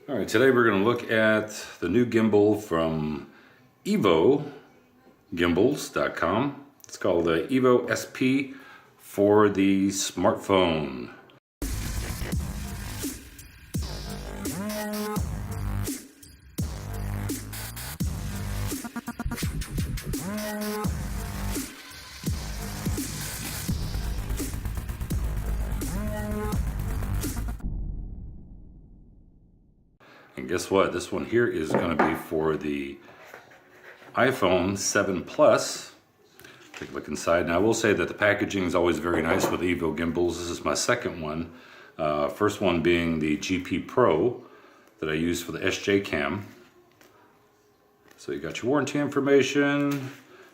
All right, today we're going to look at the new gimbal from EVO Gimbals.com. It's called the EVO SP for the smartphone. And guess what? This one here is going to be for the iPhone 7 Plus. Take a look inside. Now I will say that the packaging is always very nice with EVO gimbals. This is my second one. First one being the GP Pro that I use for the SJ cam. So you got your warranty information,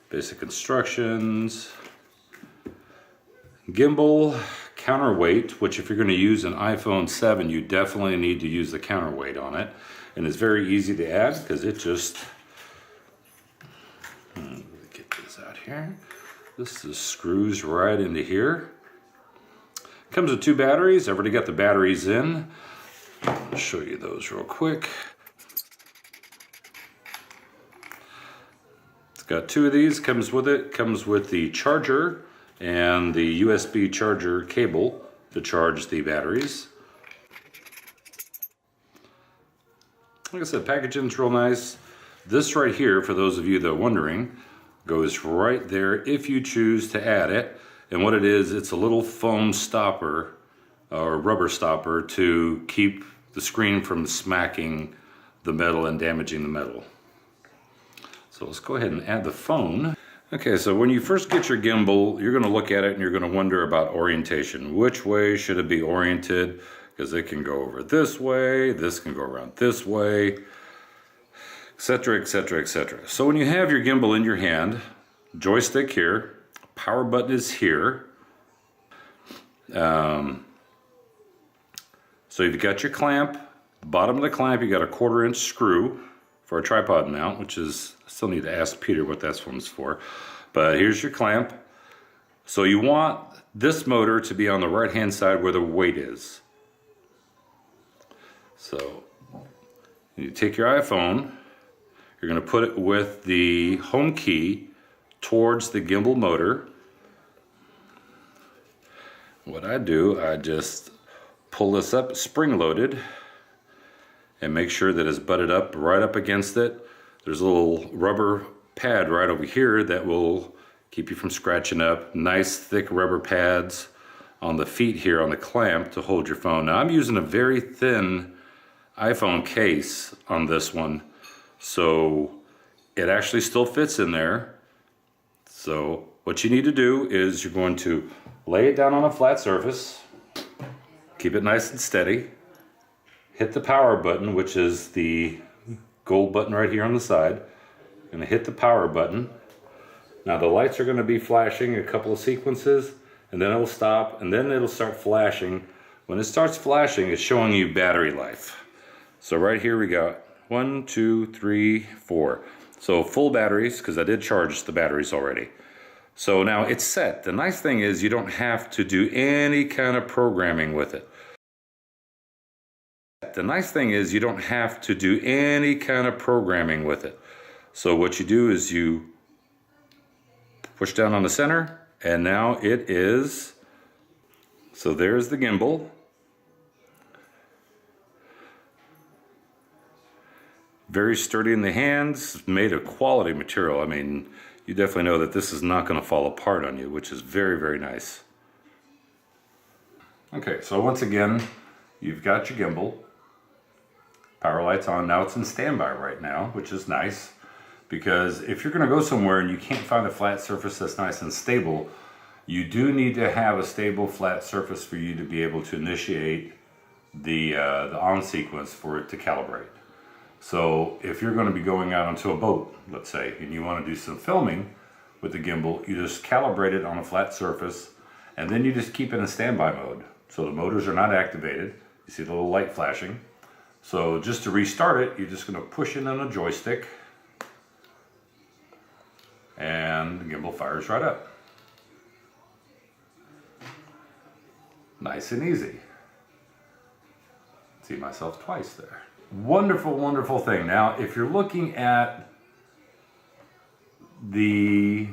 basic instructions, gimbal, counterweight, which if you're going to use an iPhone 7, you definitely need to use the counterweight on it. And it's very easy to add because it just, let me get this out here. This just screws right into here. Comes with two batteries. I've already got the batteries in. I'll show you those real quick. It's got two of these, comes with it. Comes with the charger and the USB charger cable to charge the batteries. Like I said, packaging's real nice. This right here, for those of you that are wondering, goes right there if you choose to add it. And what it is, it's a little foam stopper or rubber stopper to keep the screen from smacking the metal and damaging the metal. So let's go ahead and add the phone. Okay, so when you first get your gimbal, you're going to look at it and you're going to wonder about orientation. Which way should it be oriented? Because it can go over this way, this can go around this way, etc., etc., etc. So when you have your gimbal in your hand, joystick here, power button is here. So you've got your clamp. The bottom of the clamp, you got a 1/4-inch screw for a tripod mount, which is, I still need to ask Peter what that one's for. But here's your clamp. So you want this motor to be on the right-hand side where the weight is. So you take your iPhone, you're going to put it with the home key towards the gimbal motor. What I do, I just pull this up spring-loaded and make sure that it's butted up right up against it. There's a little rubber pad right over here that will keep you from scratching up. Nice thick rubber pads on the feet here on the clamp to hold your phone. Now I'm using a very thin iPhone case on this one, so it actually still fits in there. So what you need to do is you're going to lay it down on a flat surface, keep it nice and steady, hit the power button, which is the gold button right here on the side. Going to hit the power button. Now the lights are going to be flashing a couple of sequences, and then it'll stop, and then it'll start flashing. When it starts flashing, it's showing you battery life. So right here we got 1, 2, 3, 4. So full batteries, because I did charge the batteries already. So now it's set. The nice thing is you don't have to do any kind of programming with it. The nice thing is you don't have to do any kind of programming with it. So what you do is you push down on the center, and now it is, so there's the gimbal. Very sturdy in the hands, made of quality material. I mean, you definitely know that this is not going to fall apart on you, which is very, very nice. Okay, so once again, you've got your gimbal. Power light's on. Now it's in standby right now, which is nice, because if you're going to go somewhere and you can't find a flat surface that's nice and stable, you do need to have a stable flat surface for you to be able to initiate the on sequence for it to calibrate. So if you're going to be going out onto a boat, let's say, and you want to do some filming with the gimbal, you just calibrate it on a flat surface, and then you just keep it in standby mode. So the motors are not activated. You see the little light flashing. So just to restart it, you're just going to push it on a joystick, and the gimbal fires right up. Nice and easy. See myself twice there. Wonderful, wonderful thing. Now, if you're looking at the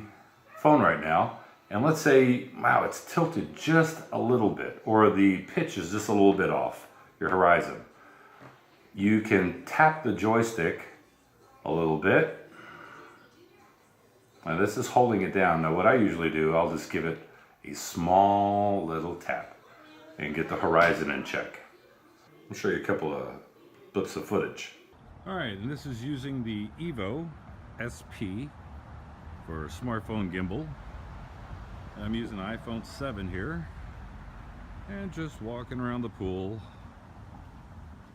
phone right now, and let's say, wow, it's tilted just a little bit, or the pitch is just a little bit off your horizon. You can tap the joystick a little bit. Now this is holding it down. Now what I usually do, I'll just give it a small little tap and get the horizon in check. I'll show you a couple of clips of footage. All right, and this is using the EVO SP for smartphone gimbal. I'm using an iPhone 7 here and just walking around the pool.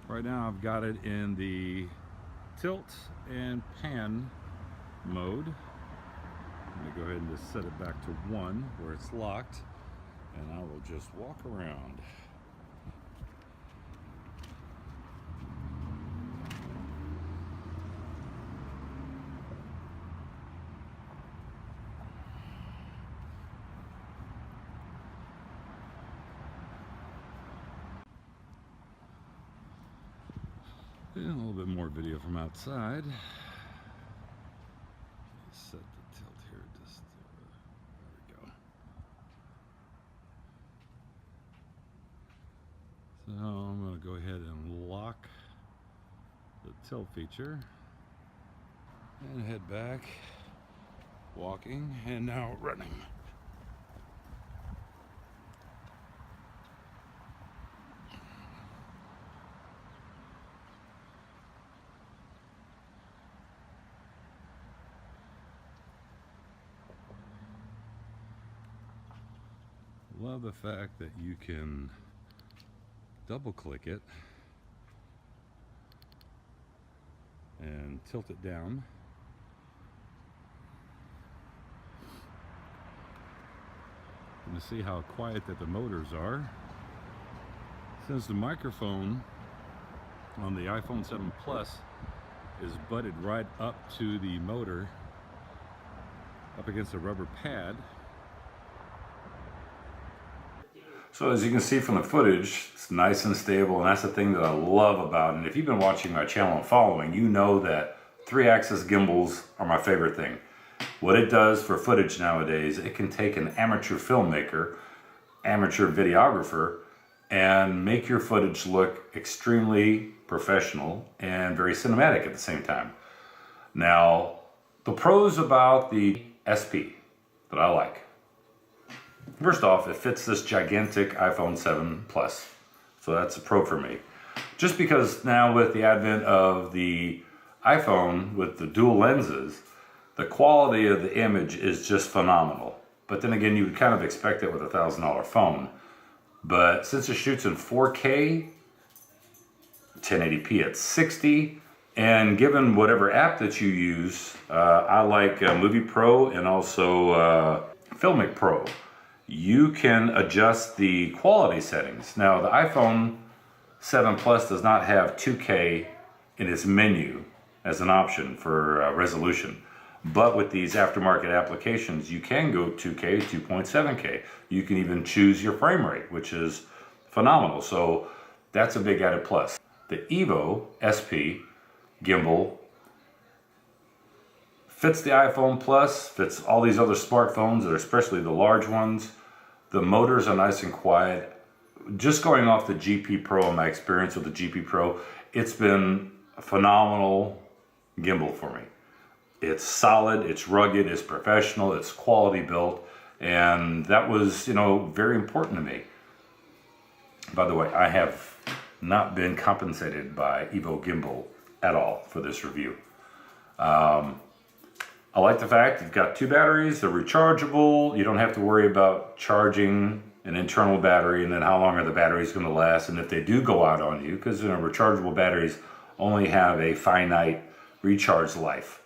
Right now I've got it in the tilt and pan mode. I'm going to go ahead and just set it back to 1 where it's locked, and I will just walk around. And a little bit more video from outside. Set the tilt here, just there we go. So I'm going to go ahead and lock the tilt feature and head back, walking, and now running. Love the fact that you can double click it and tilt it down. And to see how quiet that the motors are. Since the microphone on the iPhone 7 Plus is butted right up to the motor, up against a rubber pad. So as you can see from the footage, it's nice and stable, and that's the thing that I love about it. And if you've been watching my channel and following, you know that 3-axis gimbals are my favorite thing. What it does for footage nowadays, it can take an amateur filmmaker, amateur videographer, and make your footage look extremely professional and very cinematic at the same time. Now, the pros about the SP that I like. First off, it fits this gigantic iPhone 7 Plus. So that's a pro for me. Just because now with the advent of the iPhone with the dual lenses, the quality of the image is just phenomenal. But then again, you would kind of expect it with a $1,000 phone. But since it shoots in 4K, 1080p at 60, and given whatever app that you use, I like Movie Pro and also Filmic Pro. You can adjust the quality settings. Now the iPhone 7 Plus does not have 2K in its menu as an option for resolution. But with these aftermarket applications, you can go 2K, 2.7K. You can even choose your frame rate, which is phenomenal. So that's a big added plus. The EVO SP gimbal fits the iPhone Plus, fits all these other smartphones, or especially the large ones. The motors are nice and quiet. Just going off the GP Pro and my experience with the GP Pro, it's been a phenomenal gimbal for me. It's solid, it's rugged, it's professional, it's quality built, and that was, very important to me. By the way, I have not been compensated by Evo Gimbal at all for this review. I like the fact you've got 2 batteries, they're rechargeable, you don't have to worry about charging an internal battery and then how long are the batteries going to last, and if they do go out on you, because rechargeable batteries only have a finite recharge life.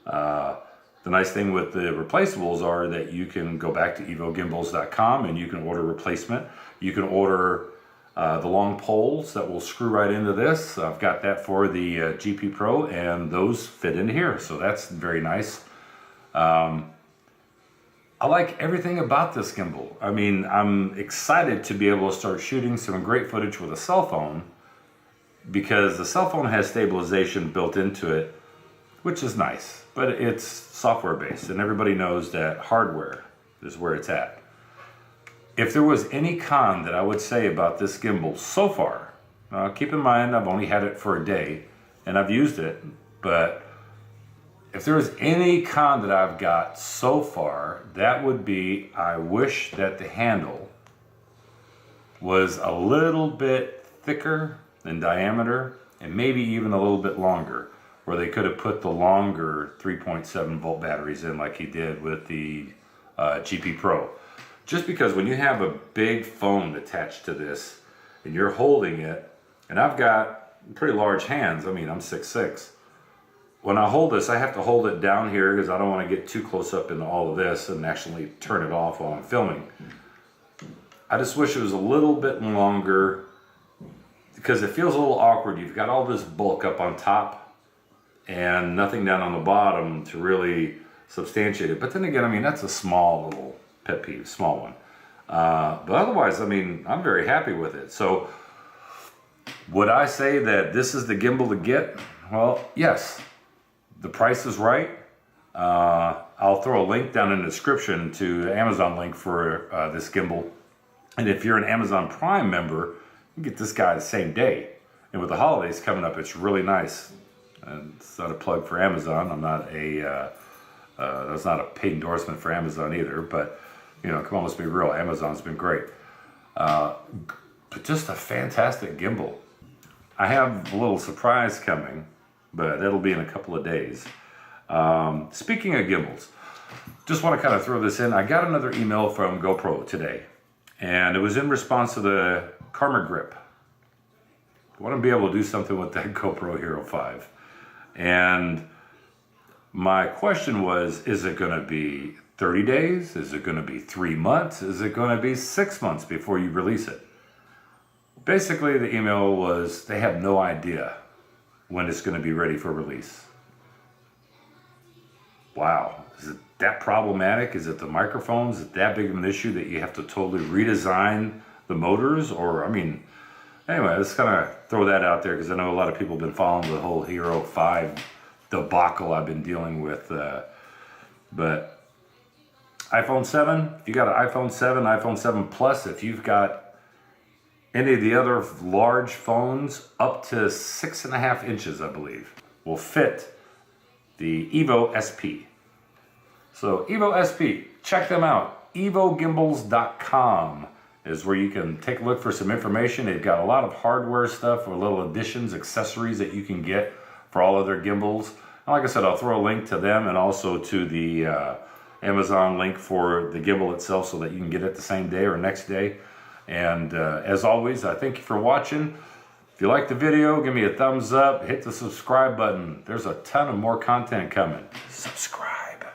The nice thing with the replaceables are that you can go back to evogimbals.com and you can order replacement. You can order the long poles that will screw right into this. I've got that for the GP Pro, and those fit into here, so that's very nice. I like everything about this gimbal. I mean, I'm excited to be able to start shooting some great footage with a cell phone because the cell phone has stabilization built into it, which is nice, but it's software based, and everybody knows that hardware is where it's at. If there was any con that I would say about this gimbal so far, keep in mind I've only had it for a day and I've used it, but if there was any con that I've got so far, that would be I wish that the handle was a little bit thicker in diameter and maybe even a little bit longer, where they could have put the longer 3.7 volt batteries in like he did with the GP Pro. Just because when you have a big phone attached to this and you're holding it, and I've got pretty large hands, I mean I'm 6'6". When I hold this, I have to hold it down here because I don't want to get too close up into all of this and actually turn it off while I'm filming. I just wish it was a little bit longer because it feels a little awkward. You've got all this bulk up on top and nothing down on the bottom to really substantiate it. But then again, I mean, that's a small little pet peeve, small one. But otherwise, I mean, I'm very happy with it. So would I say that this is the gimbal to get? Well, yes. The price is right. I'll throw a link down in the description to the Amazon link for this gimbal. And if you're an Amazon Prime member, you get this guy the same day. And with the holidays coming up, it's really nice. And it's not a plug for Amazon. I'm not a, that's not a paid endorsement for Amazon either. But, you know, come on, let's be real. Amazon's been great. But just a fantastic gimbal. I have a little surprise coming, but that'll be in a couple of days. Speaking of gimbals, just want to kind of throw this in. I got another email from GoPro today, and it was in response to the Karma Grip. I want to be able to do something with that GoPro Hero 5. And my question was, is it going to be 30 days? Is it going to be 3 months? Is it going to be 6 months before you release it? Basically, the email was they have no idea when it's going to be ready for release. Wow, is it that problematic? Is it the microphones? Is it that big of an issue that you have to totally redesign the motors? Or, I mean, anyway, let's kind of throw that out there because I know a lot of people have been following the whole Hero 5 debacle I've been dealing with. But iPhone 7, if you got an iPhone 7, iPhone 7 Plus, if you've got any of the other large phones up to 6.5 inches, I believe, will fit the EVO SP. So EVO SP, check them out. EVOGimbals.com is where you can take a look for some information. They've got a lot of hardware stuff or little additions, accessories that you can get for all of their gimbals. And like I said, I'll throw a link to them and also to the Amazon link for the gimbal itself so that you can get it the same day or next day. And as always, I thank you for watching. If you like the video, give me a thumbs up, hit the subscribe button. There's a ton of more content coming. Subscribe.